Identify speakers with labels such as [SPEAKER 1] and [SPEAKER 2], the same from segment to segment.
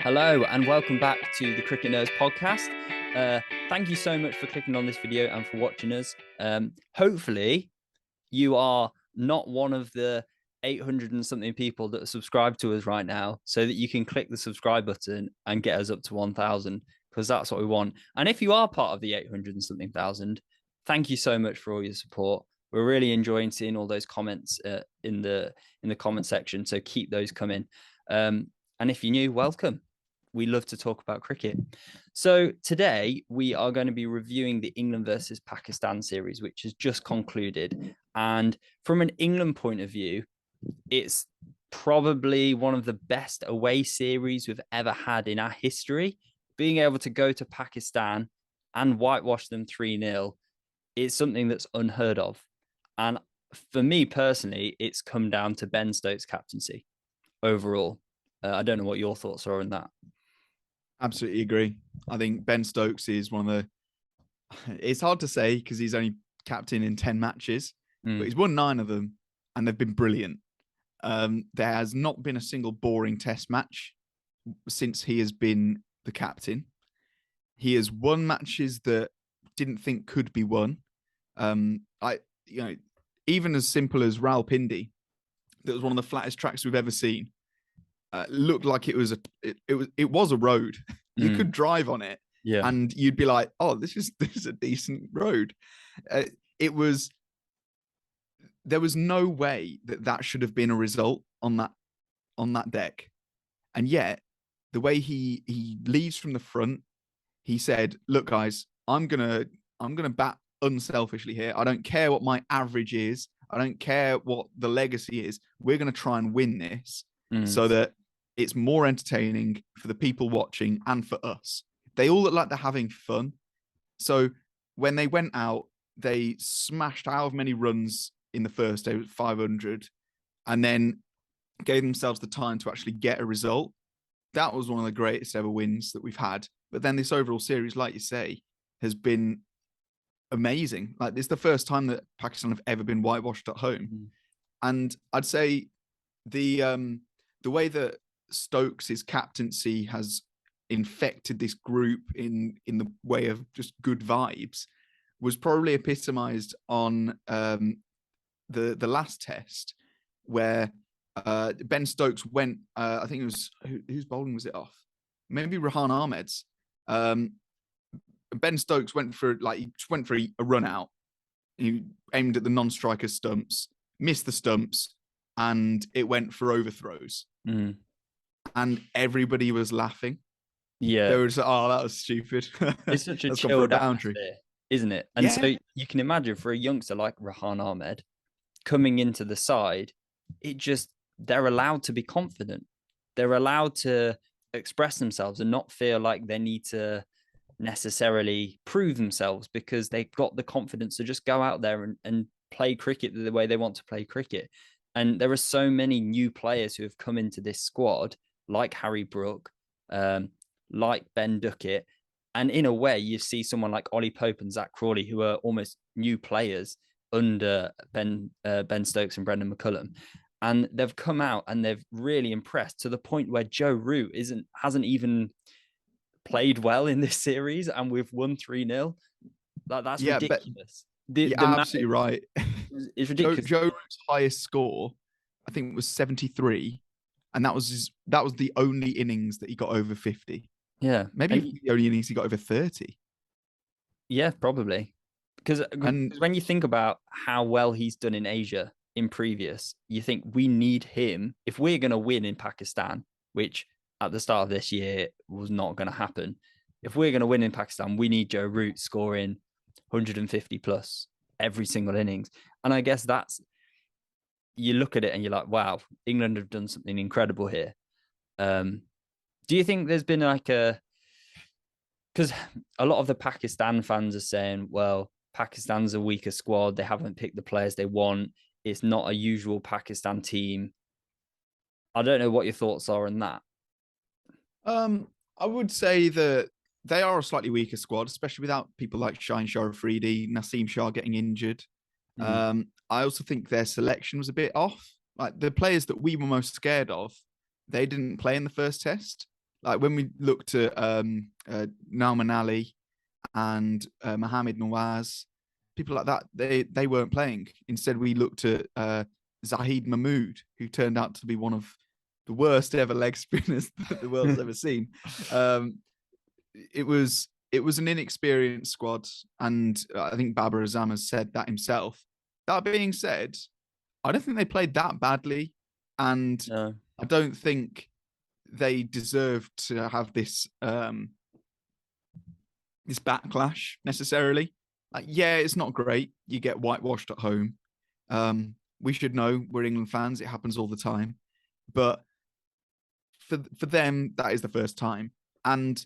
[SPEAKER 1] Hello and welcome back to the Cricket Nerds podcast. Thank you so much for clicking on this video and for watching us. Hopefully you are not one of the 800 and something people that are subscribed to us right now, so that you can click the subscribe button and get us up to 1,000, because that's what we want. And if you are part of the 800 and something thousand, thank you so much for all your support. We're really enjoying seeing all those comments in the comment section, so keep those coming. And if you're new, welcome. We love to talk about cricket. So today we are going to be reviewing the England versus Pakistan series, which has just concluded. And from an England point of view, it's probably one of the best away series we've ever had in our history. Being able to go to Pakistan and whitewash them 3-0 is something that's unheard of. And for me personally, it's come down to Ben Stokes' captaincy overall. I don't know what your thoughts are on that.
[SPEAKER 2] Absolutely agree. I think Ben Stokes is one of the... It's hard to say because he's only captain in 10 matches, but he's won 9 of them and they've been brilliant. There has not been a single boring test match since he has been the captain. He has won matches that didn't think could be won. Even as simple as Rawalpindi, that was one of the flattest tracks we've ever seen. Looked like it was a road. You could drive on it, and you'd be like, "Oh, this is a decent road." There was no way that should have been a result on that deck, and yet the way he leads from the front, he said, "Look, guys, I'm gonna bat unselfishly here. I don't care what my average is. I don't care what the legacy is. We're gonna try and win this so that it's more entertaining for the people watching and for us." They all look like they're having fun. So when they went out, they smashed however many runs in the first day, 500, and then gave themselves the time to actually get a result. That was one of the greatest ever wins that we've had. But then this overall series, like you say, has been amazing. Like, it's the first time that Pakistan have ever been whitewashed at home. And I'd say the way that Stokes' captaincy has infected this group in the way of just good vibes was probably epitomized on the last test, where Ben Stokes went, I think it was, whose bowling was it off? Maybe Rahan Ahmed's. Ben Stokes went for a run out. He aimed at the non-striker stumps, missed the stumps, and it went for overthrows. And everybody was laughing.
[SPEAKER 1] Yeah.
[SPEAKER 2] They were just like, "Oh, that was stupid."
[SPEAKER 1] It's such a chilled atmosphere, isn't it? And so you can imagine, for a youngster like Rahan Ahmed coming into the side, they're allowed to be confident. They're allowed to express themselves and not feel like they need to necessarily prove themselves, because they've got the confidence to just go out there and play cricket the way they want to play cricket. And there are so many new players who have come into this squad, like Harry Brook, like Ben Duckett. And in a way, you see someone like Ollie Pope and Zach Crawley, who are almost new players under Ben Stokes and Brendan McCullum. And they've come out and they've really impressed, to the point where Joe Root hasn't even played well in this series, and we've won 3-0. That's ridiculous.
[SPEAKER 2] You're absolutely right.
[SPEAKER 1] It's ridiculous.
[SPEAKER 2] Joe Root's highest score, I think, was 73, and that was the only innings that he got over 50.
[SPEAKER 1] Yeah,
[SPEAKER 2] maybe the only innings he got over 30.
[SPEAKER 1] Yeah, probably. Because when you think about how well he's done in Asia in previous, you think we need him if we're going to win in Pakistan, which at the start of this year was not going to happen. If we're going to win in Pakistan, we need Joe Root scoring 150 plus every single innings. And I guess you look at it and you're like, wow, England have done something incredible here. Do you think there's been because a lot of the Pakistan fans are saying, well, Pakistan's a weaker squad. They haven't picked the players they want. It's not a usual Pakistan team. I don't know what your thoughts are on that.
[SPEAKER 2] I would say that they are a slightly weaker squad, especially without people like Shaheen Shah Afridi, Naseem Shah getting injured. I also think their selection was a bit off. Like, the players that we were most scared of, they didn't play in the first test. like when we looked at Nauman Ali and Mohamed Nawaz, people like that, they weren't playing. Instead, we looked at Zahid Mahmood, who turned out to be one of the worst ever leg spinners that the world's ever seen. It was an inexperienced squad, and I think Babar Azam has said that himself. That being said, I don't think they played that badly, and I don't think they deserve to have this this backlash necessarily. Like, yeah, it's not great. You get whitewashed at home. We should know, we're England fans. It happens all the time. But for them, that is the first time. And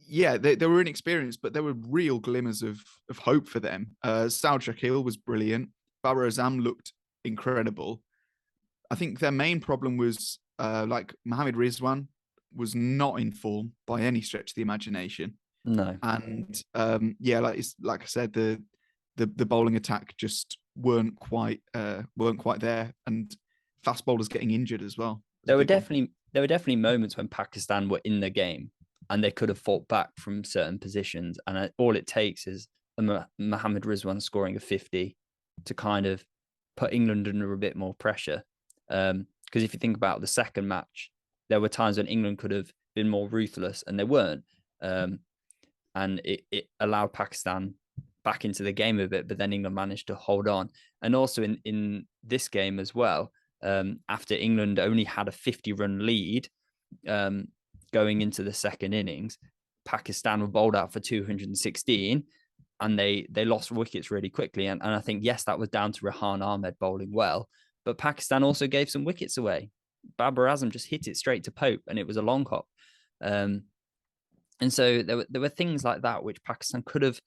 [SPEAKER 2] yeah, they were inexperienced, but there were real glimmers of hope for them. Saud Shakil was brilliant. Babar Azam looked incredible. I think their main problem was like Mohamed Rizwan was not in form by any stretch of the imagination.
[SPEAKER 1] No.
[SPEAKER 2] And yeah, like I said, the bowling attack just weren't quite there, and fast bowlers getting injured as well.
[SPEAKER 1] There were definitely moments when Pakistan were in the game and they could have fought back from certain positions, and all it takes is Mohamed Rizwan scoring a 50 to kind of put England under a bit more pressure. Because if you think about the second match, there were times when England could have been more ruthless and they weren't. And it allowed Pakistan back into the game a bit, but then England managed to hold on. And also in this game as well, after England only had a 50-run lead going into the second innings, Pakistan were bowled out for 216 and they lost wickets really quickly. And I think, yes, that was down to Rehan Ahmed bowling well, but Pakistan also gave some wickets away. Babar Azam just hit it straight to Pope and it was a long hop. And so there were things like that which Pakistan could have,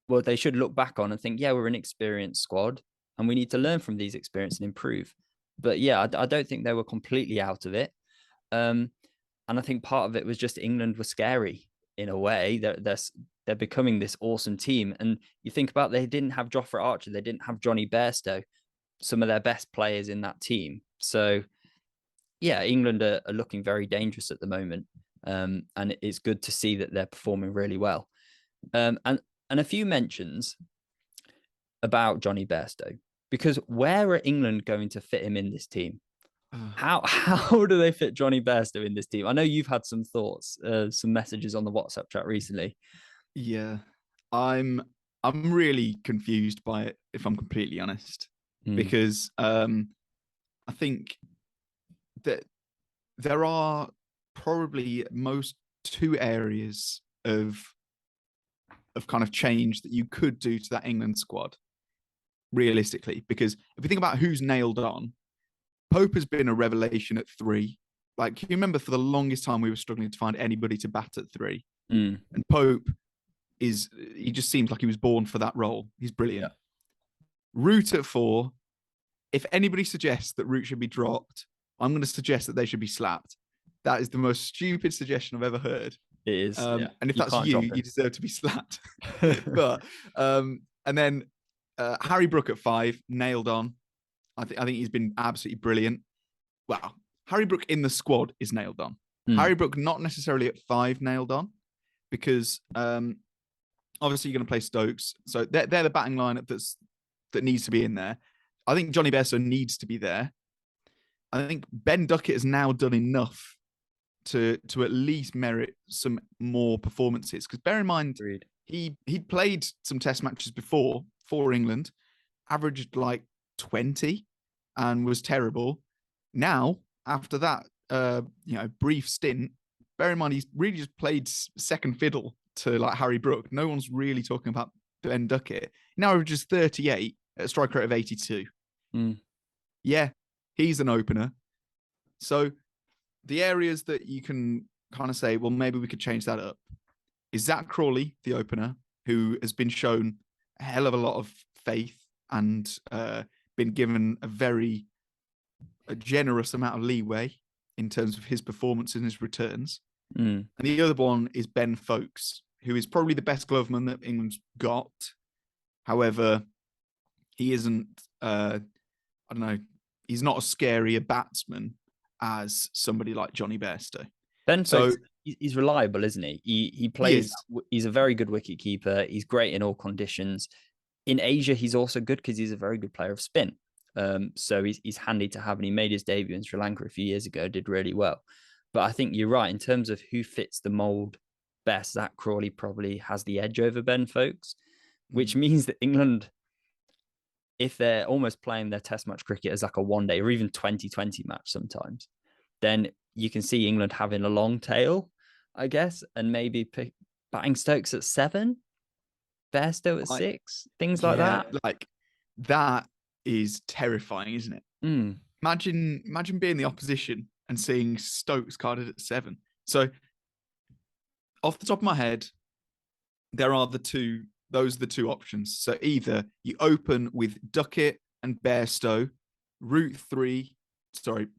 [SPEAKER 1] well, they should look back on and think, yeah, we're an experienced squad and we need to learn from these experiences and improve. But yeah, I don't think they were completely out of it. And I think part of it was just England was scary in a way. They're becoming this awesome team. And you think about, they didn't have Jofra Archer, they didn't have Johnny Bairstow, some of their best players in that team. So yeah, England are looking very dangerous at the moment. And it's good to see that they're performing really well. And a few mentions about Johnny Bairstow, because where are England going to fit him in this team? How do they fit Johnny Bairstow in this team? I know you've had some thoughts, some messages on the WhatsApp chat recently.
[SPEAKER 2] Yeah, I'm really confused by it, if I'm completely honest, because I think that there are probably most two areas of kind of change that you could do to that England squad realistically, because if you think about who's nailed on, Pope has been a revelation at 3. Like, you remember for the longest time we were struggling to find anybody to bat at 3, and Pope he just seems like he was born for that role. He's brilliant. Yeah. Root at 4. If anybody suggests that Root should be dropped, I'm going to suggest that they should be slapped. That is the most stupid suggestion I've ever heard.
[SPEAKER 1] It is. Yeah.
[SPEAKER 2] And if that's you deserve to be slapped. But and then Harry Brook at 5, nailed on. I think he's been absolutely brilliant. Well, Harry Brook in the squad is nailed on. Harry Brook not necessarily at 5 nailed on, because obviously you're going to play Stokes, so they're the batting lineup that needs to be in there. I think Johnny Bairstow needs to be there. I think Ben Duckett has now done enough to at least merit some more performances. Because bear in mind, he'd played some test matches before for England, averaged like 20 and was terrible. Now, after that brief stint, bear in mind he's really just played second fiddle to like Harry Brook. No one's really talking about Ben Duckett. He now averages 38 at a strike rate of 82. Yeah, he's an opener. So the areas that you can kind of say, well, maybe we could change that up, is Zach Crawley, the opener, who has been shown a hell of a lot of faith and been given a generous amount of leeway in terms of his performance and his returns. And the other one is Ben Folkes, who is probably the best gloveman that England's got. However, he isn't, I don't know, he's not as scary a batsman as somebody like Johnny Bairstow.
[SPEAKER 1] Ben
[SPEAKER 2] So
[SPEAKER 1] Foakes, he's reliable, isn't he? He
[SPEAKER 2] he
[SPEAKER 1] plays.
[SPEAKER 2] is.
[SPEAKER 1] He's a very good wicket keeper. He's great in all conditions. In Asia, he's also good because he's a very good player of spin. So he's handy to have, and he made his debut in Sri Lanka a few years ago. Did really well. But I think you're right in terms of who fits the mold best. Zach Crawley probably has the edge over Ben Foakes, which means that England, if they're almost playing their Test match cricket as like a one day or even 2020 match sometimes, then you can see England having a long tail, I guess, and maybe batting Stokes at 7, Bairstow at 6, things like
[SPEAKER 2] Yeah,
[SPEAKER 1] that.
[SPEAKER 2] like that is terrifying, isn't it?
[SPEAKER 1] Mm.
[SPEAKER 2] Imagine being the opposition and seeing Stokes carded at 7. So off the top of my head, there are those are the two options. So either you open with Duckett and Bairstow,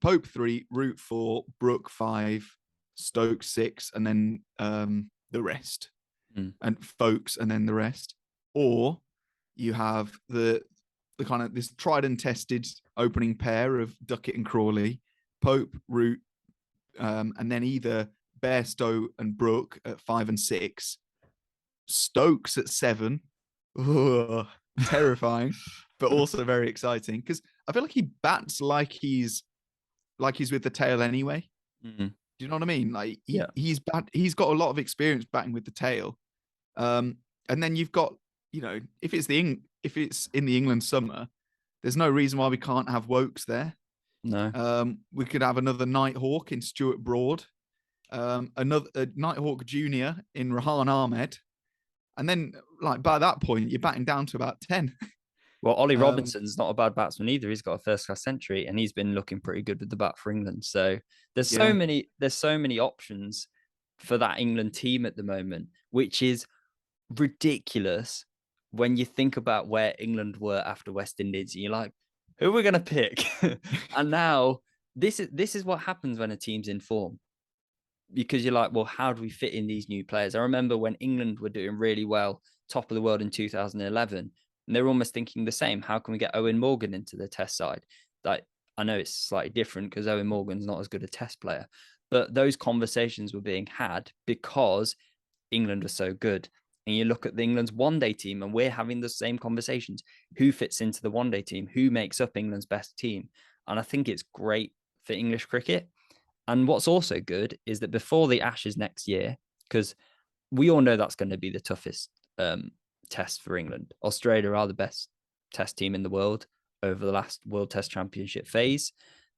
[SPEAKER 2] Pope 3, Root 4, Brook 5, Stokes 6, and then the rest. And Folks, and then the rest. Or you have the kind of this tried and tested opening pair of Duckett and Crawley, Pope, Root, and then either Bairstow and Brook at 5 and 6, Stokes at 7. Ugh, terrifying, but also very exciting because I feel like he bats like he's with the tail anyway.
[SPEAKER 1] Mm-hmm.
[SPEAKER 2] Do you know what I mean? Like
[SPEAKER 1] Yeah.
[SPEAKER 2] he's got a lot of experience batting with the tail. And then you've got, if it's in the England summer, there's no reason why we can't have Wokes there.
[SPEAKER 1] No.
[SPEAKER 2] We could have another Nighthawk in Stuart Broad, another Nighthawk Junior in Rahan Ahmed, and then like by that point you're batting down to about 10.
[SPEAKER 1] Well, Ollie Robinson's not a bad batsman either. He's got a first-class century, and he's been looking pretty good with the bat for England. So there's so many options for that England team at the moment, which is ridiculous when you think about where England were after West Indies. And you're like, who are we going to pick? And now this is what happens when a team's in form, because you're like, well, how do we fit in these new players? I remember when England were doing really well, top of the world in 2011, and they were almost thinking the same. How can we get Owen Morgan into the Test side? Like, I know it's slightly different because Owen Morgan's not as good a Test player, but those conversations were being had because England was so good. And you look at the England's one-day team, and we're having the same conversations. Who fits into the one-day team? Who makes up England's best team? And I think it's great for English cricket. And what's also good is that before the Ashes next year, because we all know that's going to be the toughest test for England. Australia are the best test team in the world over the last World Test Championship phase.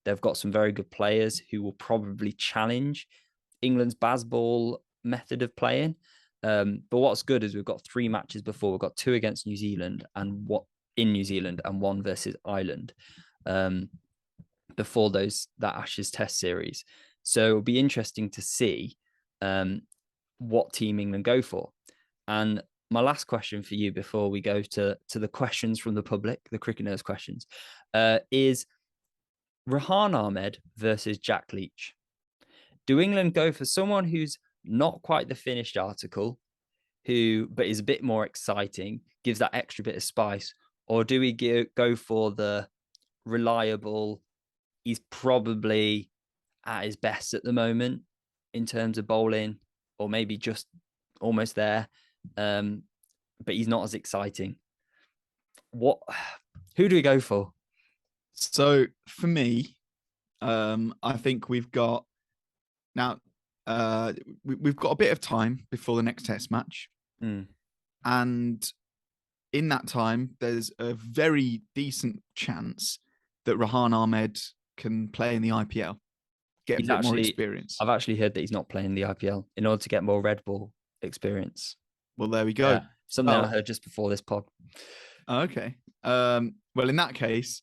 [SPEAKER 1] They've got some very good players who will probably challenge England's BAZBALL method of playing. But what's good is we've got 3 matches before. We've got 2 against New Zealand and in New Zealand and 1 versus Ireland before that Ashes Test series. So it'll be interesting to see what team England go for. And my last question for you before we go to the questions from the public, the Cricket Nerds questions, is Rahan Ahmed versus Jack Leach. Do England go for someone who's not quite the finished article, but is a bit more exciting, gives that extra bit of spice, or do we go for the reliable? He's probably at his best at the moment in terms of bowling, or maybe just almost there, but he's not as exciting. Who do we go for?
[SPEAKER 2] So for me, I think we've got now. We've got a bit of time before the next Test match, and in that time, there's a very decent chance that Rahan Ahmed can play in the IPL, get a bit more experience.
[SPEAKER 1] I've actually heard that he's not playing the IPL in order to get more red ball experience.
[SPEAKER 2] Well, there we go.
[SPEAKER 1] Yeah, something I heard just before this pod.
[SPEAKER 2] Okay. Well, in that case,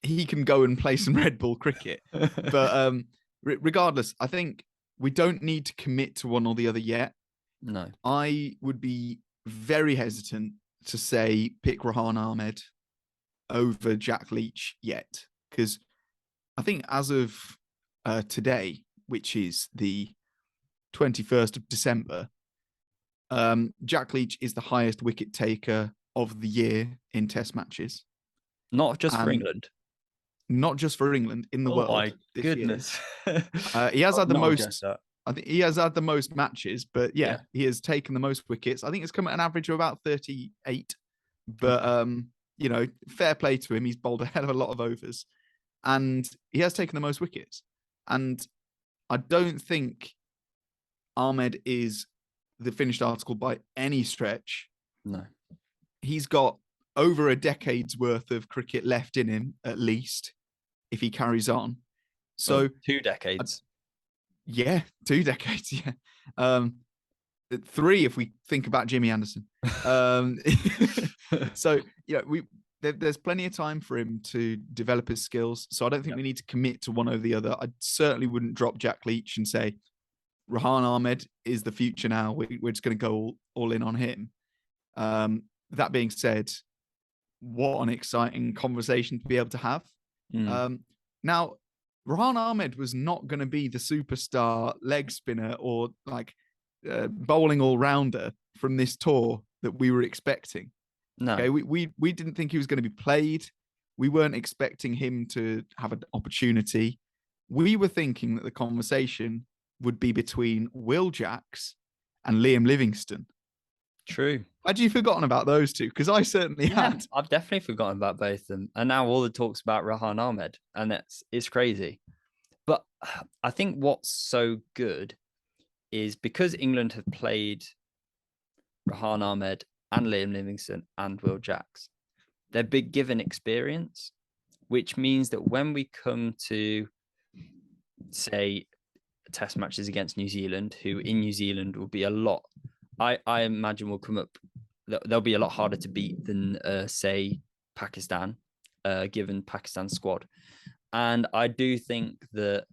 [SPEAKER 2] he can go and play some red ball cricket. But regardless, I think we don't need to commit to one or the other yet.
[SPEAKER 1] No.
[SPEAKER 2] I would be very hesitant to say pick Rahan Ahmed over Jack Leach yet, because I think as of today, which is the 21st of December, Jack Leach is the highest wicket taker of the year in Test matches.
[SPEAKER 1] Not just for England.
[SPEAKER 2] Not just for England, in the world.
[SPEAKER 1] Oh my goodness.
[SPEAKER 2] He has had the most. I think he has had the most matches, but yeah,
[SPEAKER 1] Yeah.
[SPEAKER 2] he has taken the most wickets. I think it's come at an average of about 38. But you know, fair play to him. He's bowled a hell of a lot of overs, and he has taken the most wickets. And I don't think Ahmed is the finished article by any stretch.
[SPEAKER 1] No.
[SPEAKER 2] He's got over a decade's worth of cricket left in him, at least, if he carries on. So
[SPEAKER 1] well, 2 decades.
[SPEAKER 2] Yeah, 2 decades. Yeah, 3 if we think about Jimmy Anderson. So there's plenty of time for him to develop his skills. So I don't think we need to commit to one over the other. I certainly wouldn't drop Jack Leach and say Rahan Ahmed is the future now. We're just going to go all in on him. That being said, what an exciting conversation to be able to have. Now, Rahan Ahmed was not going to be the superstar leg spinner or like bowling all-rounder from this tour that we were expecting.
[SPEAKER 1] No.
[SPEAKER 2] Okay, we didn't think he was going to be played. We weren't expecting him to have an opportunity. We were thinking that the conversation would be between Will Jacks and Liam Livingstone.
[SPEAKER 1] True.
[SPEAKER 2] Had you forgotten about those two? Because I certainly had.
[SPEAKER 1] I've definitely forgotten about both of them. And now all the talk's about Rahan Ahmed, and it's crazy. But I think what's so good is because England have played Rahan Ahmed and Liam Livingstone and Will Jacks, they're big given experience, which means that when we come to, say, test matches against New Zealand, who in New Zealand will be a lot, I imagine will come up, they'll be a lot harder to beat than, say, Pakistan, given Pakistan's squad. And I do think that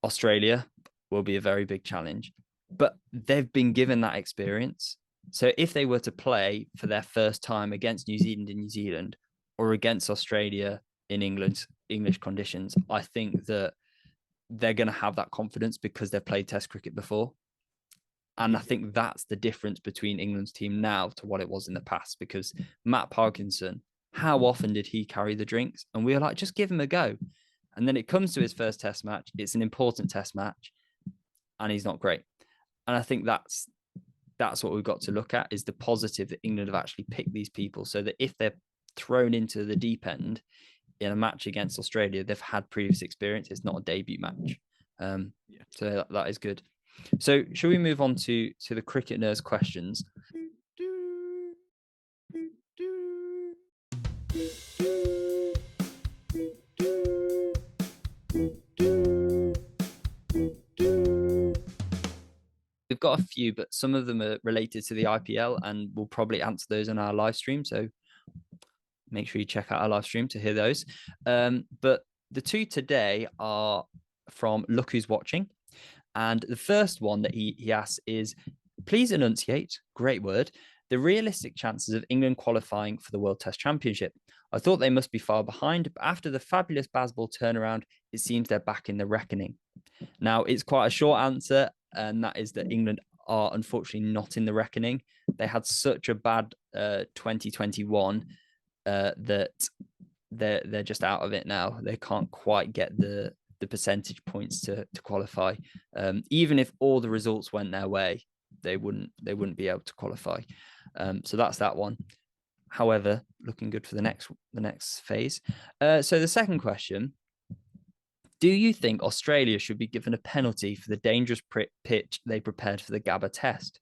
[SPEAKER 1] Australia will be a very big challenge, but they've been given that experience. So if they were to play for their first time against New Zealand in New Zealand or against Australia in English conditions, I think that they're going to have that confidence because they've played Test cricket before. And I think that's the difference between England's team now to what it was in the past, because Matt Parkinson, how often did he carry the drinks? And we were like, just give him a go. And then it comes to his first test match. It's an important test match and he's not great. And I think that's what we've got to look at, is the positive that England have actually picked these people so that if they're thrown into the deep end in a match against Australia, they've had previous experience. It's not a debut match. So that is good. So should we move on to the Cricket Nerds questions? We've got a few, but some of them are related to the IPL, and we'll probably answer those on our live stream. So make sure you check out our live stream to hear those. But the two today are from Look Who's Watching. And the first one that he asks is, please enunciate, great word, the realistic chances of England qualifying for the World Test Championship. I thought they must be far behind, but after the fabulous BAZBALL turnaround, it seems they're back in the reckoning. Now, it's quite a short answer, and that is that England are unfortunately not in the reckoning. They had such a bad 2021 that they're just out of it now. They can't quite get the percentage points to qualify. Even if all the results went their way, they wouldn't be able to qualify. So that's that one. However, looking good for the next phase. So the second question: do you think Australia should be given a penalty for the dangerous pitch they prepared for the Gabba Test?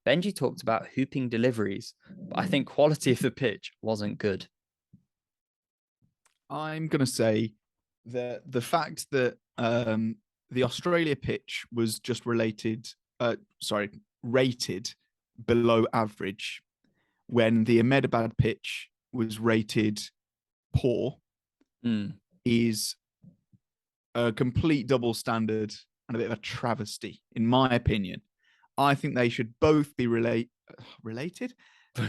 [SPEAKER 1] Benji talked about hooping deliveries, but I think quality of the pitch wasn't good.
[SPEAKER 2] I'm going to say that the fact that the Australia pitch was just rated below average, when the Ahmedabad pitch was rated poor, is a complete double standard and a bit of a travesty, in my opinion. I think they should both be related.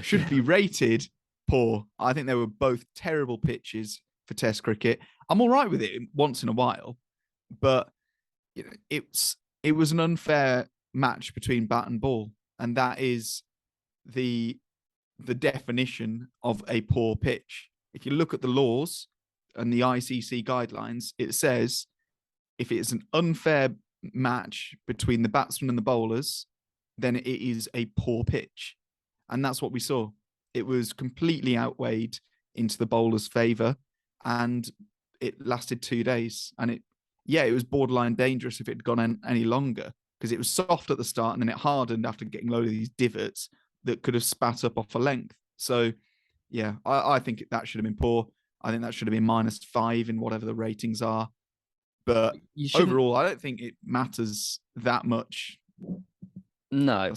[SPEAKER 2] Should be rated poor. I think they were both terrible pitches for Test cricket. I'm all right with it once in a while, but it was an unfair match between bat and ball, and that is the definition of a poor pitch. If you look at the laws and the ICC guidelines, it says if it's an unfair match between the batsmen and the bowlers, then it is a poor pitch. And that's what we saw. It was completely outweighed into the bowlers' favour, and it lasted 2 days. And it was borderline dangerous if it had gone any longer, because it was soft at the start and then it hardened after getting a load of these divots that could have spat up off a length. So, yeah, I think that should have been poor. I think that should have been -5 in whatever the ratings are. But overall, I don't think it matters that much.
[SPEAKER 1] No,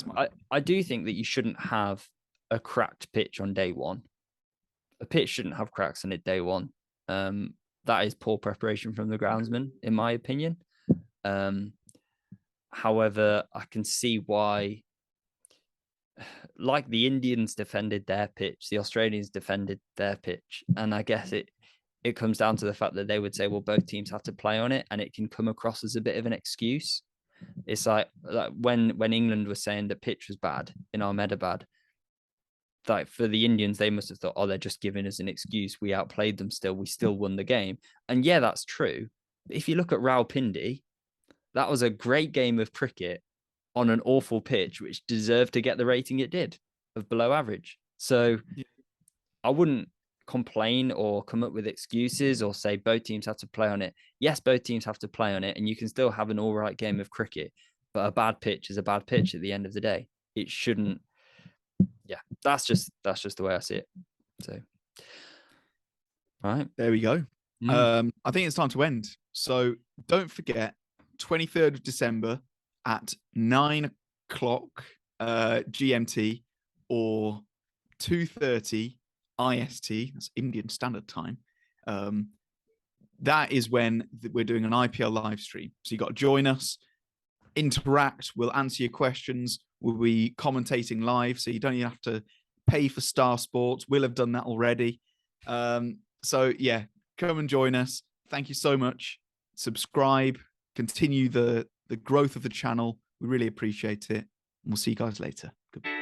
[SPEAKER 1] I do think that you shouldn't have a cracked pitch on day one. A pitch shouldn't have cracks on it day one. That is poor preparation from the groundsman, in my opinion. However, I can see why, like the Indians defended their pitch, the Australians defended their pitch. And I guess it comes down to the fact that they would say, well, both teams have to play on it, and it can come across as a bit of an excuse. It's like when England was saying the pitch was bad in Ahmedabad, like for the Indians, they must have thought, oh, they're just giving us an excuse. We outplayed them still. We still won the game. And yeah, that's true. But if you look at Rawalpindi, that was a great game of cricket on an awful pitch, which deserved to get the rating it did of below average. So I wouldn't complain or come up with excuses or say both teams have to play on it. Yes, both teams have to play on it, and you can still have an all right game of cricket, but a bad pitch is a bad pitch at the end of the day. It shouldn't. Yeah, that's just the way I see it. So, all right,
[SPEAKER 2] there we go. I think it's time to end. So don't forget, 23rd of December at 9 o'clock GMT or 2:30 IST, that's Indian Standard Time. That is when we're doing an IPL live stream. So you got to join us, interact. We'll answer your questions. We'll be commentating live, so you don't even have to pay for Star Sports. We'll have done that already. So yeah, come and join us. Thank you so much. Subscribe. Continue the growth of the channel. We really appreciate it. And we'll see you guys later. Goodbye.